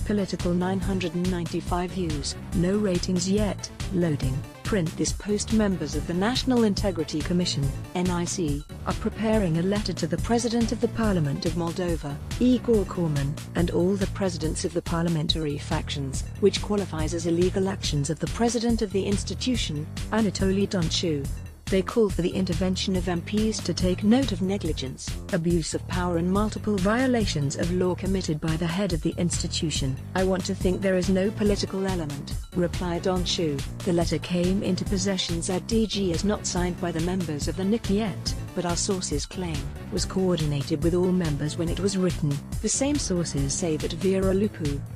Political 995 views, no ratings yet, loading. Print this post. Members of the National Integrity Commission, NIC, are preparing a letter to the President of the Parliament of Moldova, Igor Corman, and all the presidents of the parliamentary factions, which qualifies as illegal actions of the President of the institution, Anatoly Donciu. They call for the intervention of MPs to take note of negligence, abuse of power and multiple violations of law committed by the head of the institution. "I want to think there is no political element," replied Donciu. The letter came into possessions at DG as not signed by the members of the NIC yet, but our sources claim, was coordinated with all members when it was written. The same sources say that Ziarul,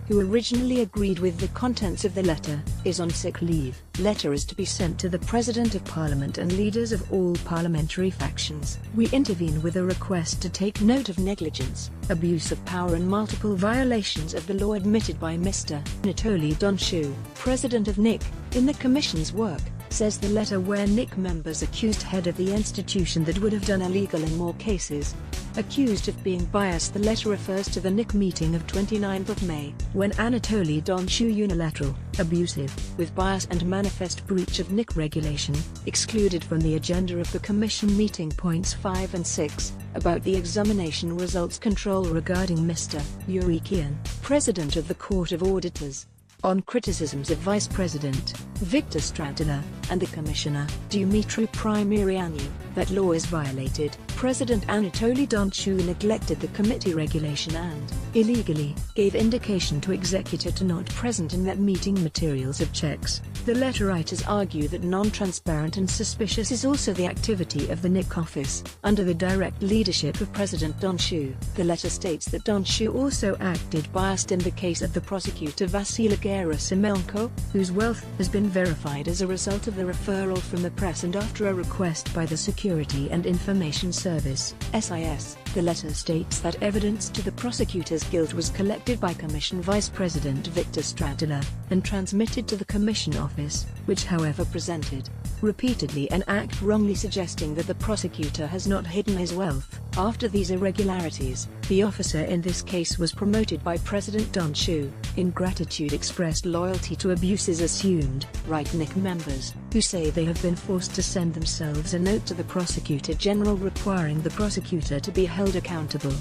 who originally agreed with the contents of the letter, is on sick leave. Letter is to be sent to the President of Parliament and leaders of all parliamentary factions. "We intervene with a request to take note of negligence, abuse of power and multiple violations of the law admitted by Mr. Anatoly Donciu, President of NIC, in the Commission's work," says the letter, where NIC members accused head of the institution that would have done illegal in more cases. Accused of being biased. The letter refers to the NIC meeting of 29th of May, when Anatoly Donciu unilateral, abusive, with bias and manifest breach of NIC regulation, excluded from the agenda of the Commission meeting points 5 and 6, about the examination results control regarding Mr. Urikian, President of the Court of Auditors, on criticisms of Vice President Victor Stratila and the Commissioner Dumitru Primirianu, that law is violated. President Anatoly Donciu neglected the committee regulation and, illegally, gave indication to executor to not present in that meeting materials of checks. The letter writers argue that non-transparent and suspicious is also the activity of the NIC office, under the direct leadership of President Donciu. The letter states that Donciu also acted biased in the case of the prosecutor Vasile Gerasimenko, whose wealth has been verified as a result of the referral from the press and after a request by the Security and Information Service, SIS. The letter states that evidence to the prosecutor's guilt was collected by Commission Vice President Victor Stratila, and transmitted to the Commission office, which however presented, repeatedly an act wrongly suggesting that the prosecutor has not hidden his wealth. After these irregularities, the officer in this case was promoted by President Donciu. In gratitude expressed loyalty to abuses assumed, write NIC members, who say they have been forced to send themselves a note to the Prosecutor General requiring the prosecutor to be held accountable.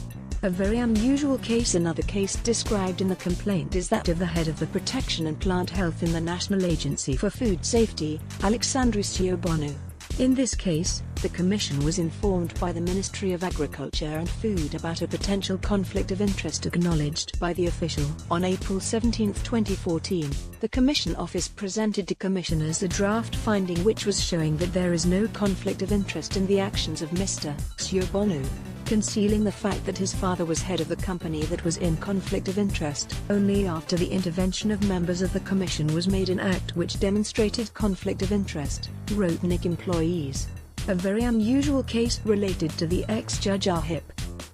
A very unusual case. Another case described in the complaint is that of the head of the Protection and Plant Health in the National Agency for Food Safety, Alexandru Ciobanu. In this case, the Commission was informed by the Ministry of Agriculture and Food about a potential conflict of interest acknowledged by the official. On April 17, 2014, the Commission office presented to Commissioners a draft finding which was showing that there is no conflict of interest in the actions of Mr. Ciobanu, concealing the fact that his father was head of the company that was in conflict of interest. Only after the intervention of members of the Commission was made an act which demonstrated conflict of interest, wrote NIC employees. A very unusual case related to the ex-judge Ahip.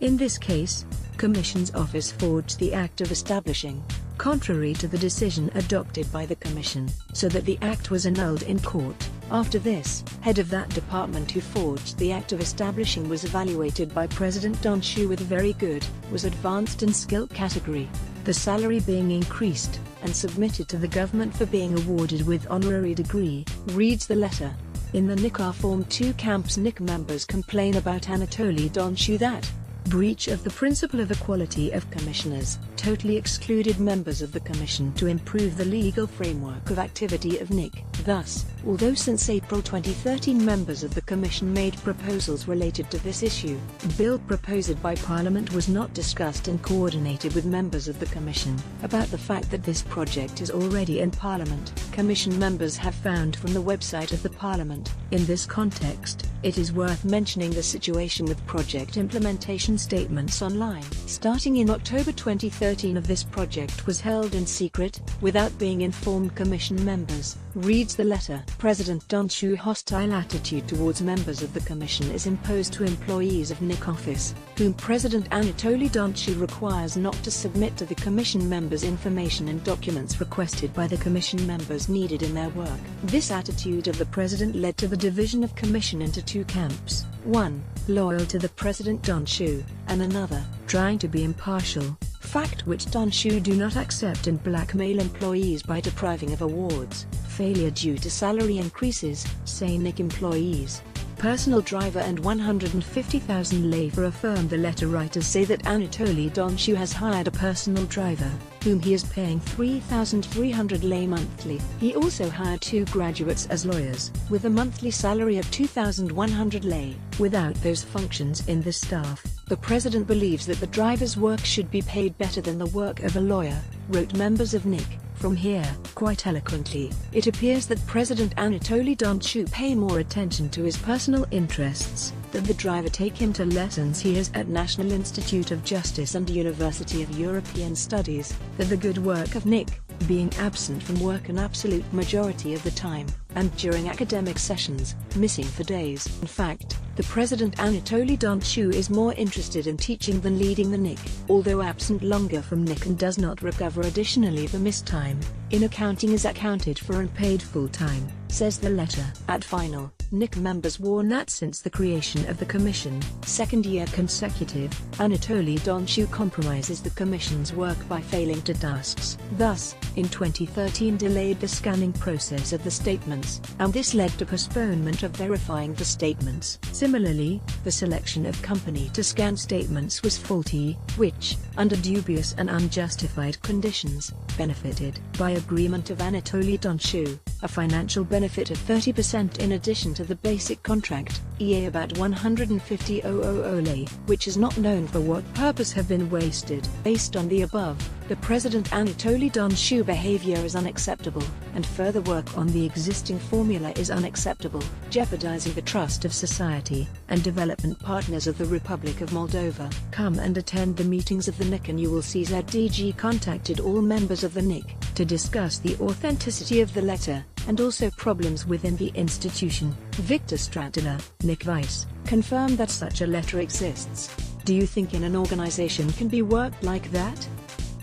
In this case, Commission's office forged the act of establishing, contrary to the decision adopted by the Commission, so that the act was annulled in court. After this, head of that department who forged the act of establishing was evaluated by President Donciu with very good, was advanced and skill category, the salary being increased, and submitted to the government for being awarded with honorary degree, reads the letter. In the NIC are formed two camps. NIC members complain about Anatoly Donciu that breach of the principle of equality of commissioners, totally excluded members of the Commission to improve the legal framework of activity of NIC. Thus, although since April 2013 members of the Commission made proposals related to this issue, bill proposed by Parliament was not discussed and coordinated with members of the Commission. About the fact that this project is already in Parliament, Commission members have found from the website of the Parliament. In this context, it is worth mentioning the situation with project implementation statements online. Starting in October 2013 of this project was held in secret, without being informed Commission members, reads the letter. President Donciu's hostile attitude towards members of the Commission is imposed to employees of NIC office, whom President Anatoly Donciu requires not to submit to the Commission members information and documents requested by the Commission members needed in their work. This attitude of the President led to the division of Commission into two camps, one, loyal to the President Donciu, and another, trying to be impartial, fact which Donciu do not accept and blackmail employees by depriving of awards, failure due to salary increases, say NIC employees. Personal driver and 150,000 lei for affirm. The letter writers say that Anatoly Donciu has hired a personal driver, whom he is paying 3,300 lei monthly. He also hired 2 graduates as lawyers, with a monthly salary of 2,100 lei. Without those functions in the staff, the president believes that the driver's work should be paid better than the work of a lawyer, wrote members of NIC. From here, quite eloquently, it appears that President Anatoly Donciu pay more attention to his personal interests than the driver take him to lessons he has at National Institute of Justice and University of European Studies, that the good work of NIC, being absent from work an absolute majority of the time, and during academic sessions, missing for days. In fact, the President Anatoly Donciu is more interested in teaching than leading the NIC, although absent longer from NIC and does not recover additionally the missed time. In accounting is accounted for and paid full-time, says the letter. At final, NIC members warn that since the creation of the Commission, second year consecutive, Anatoly Donciu compromises the Commission's work by failing to tasks. Thus, in 2013 delayed the scanning process of the statements, and this led to postponement of verifying the statements. Similarly, the selection of company to scan statements was faulty, which, under dubious and unjustified conditions, benefited, by agreement of Anatoly Donciu, a financial benefit of 30% in addition to the basic contract, e.a. about 150,000 lei, which is not known for what purpose have been wasted. Based on the above, the President Anatoly Donciu behavior is unacceptable, and further work on the existing formula is unacceptable, jeopardizing the trust of society and development partners of the Republic of Moldova. Come and attend the meetings of the NIC and you will see ZDG contacted all members of the NIC to discuss the authenticity of the letter, and also problems within the institution. Victor Stratila, NIC Vice, confirmed that such a letter exists. Do you think in an organization can be worked like that?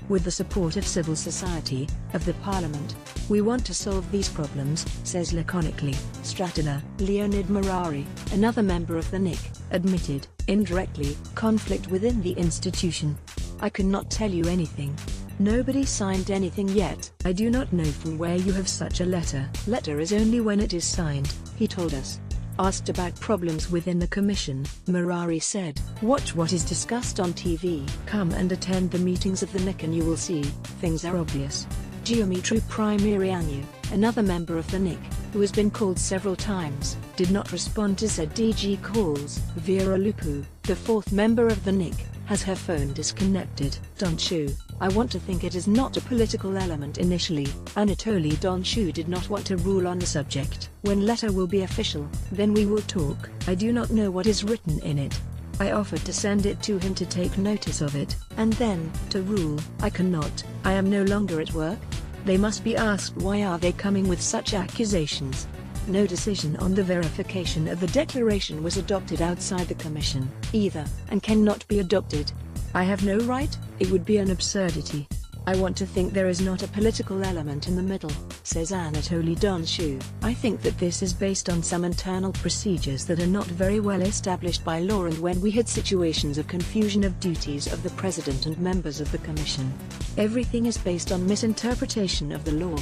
With the support of civil society, of the parliament, we want to solve these problems, says laconically. Stratila. Leonid Marari, another member of the NIC, admitted, indirectly, conflict within the institution. I cannot tell you anything. Nobody signed anything yet. I do not know from where you have such a letter. Letter is only when it is signed, he told us. Asked about problems within the Commission, Marari said, watch what is discussed on TV. Come and attend the meetings of the NIC and you will see, things are obvious. Geometru Primirianu, another member of the NIC, who has been called several times, did not respond to ZDG calls. Vera Lupu, the 4th member of the NIC, has her phone disconnected. Donciu, I want to think it is not a political element initially. Anatoly Donciu did not want to rule on the subject. When letter will be official, then we will talk. I do not know what is written in it. I offered to send it to him to take notice of it, and then, to rule. I cannot. I am no longer at work. They must be asked why are they coming with such accusations. No decision on the verification of the declaration was adopted outside the Commission, either, and cannot be adopted. I have no right, it would be an absurdity. I want to think there is not a political element in the middle, says Anatoly Donciu. I think that this is based on some internal procedures that are not very well established by law, and when we had situations of confusion of duties of the President and members of the Commission. Everything is based on misinterpretation of the law.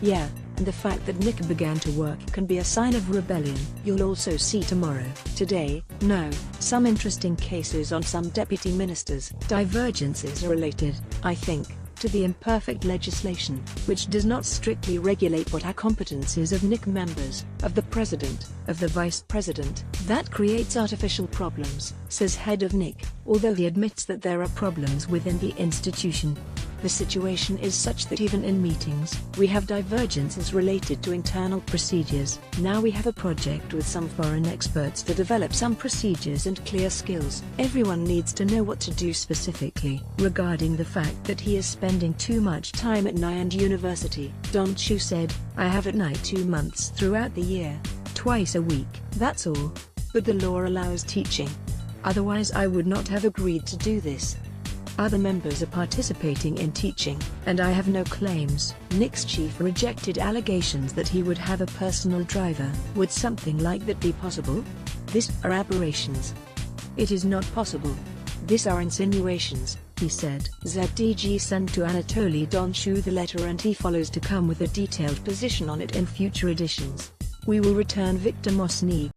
Yeah, and the fact that NIC began to work can be a sign of rebellion. You'll also see tomorrow. Today, no, some interesting cases on some deputy ministers. Divergences are related, I think, to the imperfect legislation, which does not strictly regulate what are competencies of NIC members, of the President, of the Vice President. That creates artificial problems, says head of NIC, although he admits that there are problems within the institution. The situation is such that even in meetings, we have divergences related to internal procedures. Now we have a project with some foreign experts to develop some procedures and clear skills. Everyone needs to know what to do specifically. Regarding the fact that he is spending too much time at NIC and university, Donciu said, I have at NIC 2 months throughout the year, twice a week. That's all. But the law allows teaching. Otherwise I would not have agreed to do this. Other members are participating in teaching, and I have no claims. NIC's chief rejected allegations that he would have a personal driver. Would something like that be possible? These are aberrations. It is not possible. These are insinuations. he said. ZDG sent to Anatoly Donciu the letter and he follows to come with a detailed position on it in future editions. We will return Victor Mosny.